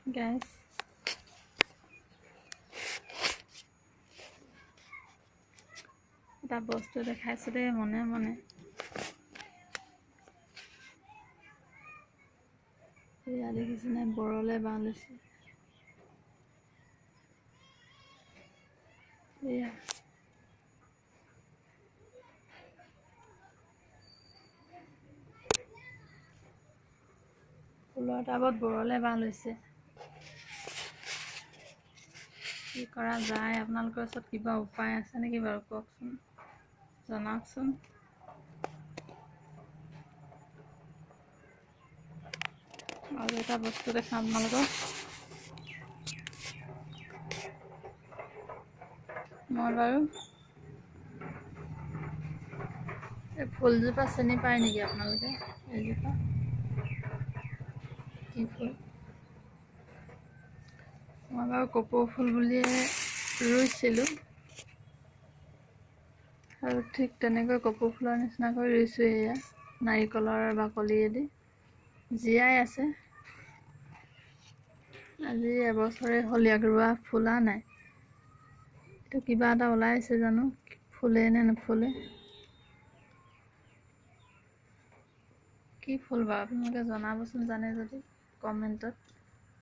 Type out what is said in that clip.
guys এটা বস্তু দেখাইছো দেই মনে মনে এয়া দেখিছে নাই বৰলে বাঁহ লৈছে এয়া ফুলৰ টাবত বৰলে বাঁহ লৈছে কি কৰা যায় আপোনালোকৰ ওচৰত কিবা উপায় আছে নেকি বাৰু কওকচোন জনাওকচোন আৰু এটা বস্তু দেখাম আপোনালোকক মই বাৰু এই ফুলজোপা চিনি পায় নেকি আপোনালোকে এইজোপা কি ফুল মই বাৰু কপৌ ফুল বুলিয়ে ৰুইছিলোঁ আৰু ঠিক তেনেকৈ কপৌ ফুলৰ নিচিনাকৈ ৰুইছোঁ এয়া নাৰিকলৰ বাকলিয়েদি জীয়াই আছে আজি এবছৰে হ'ল ইয়াক ৰোৱা ফুলা নাই এইটো কিবা এটা ওলাইছে জানো ফুলে নে নুফুলে কি ফুল বাৰু আপোনালোকে জনাবচোন জানে যদি কমেণ্টত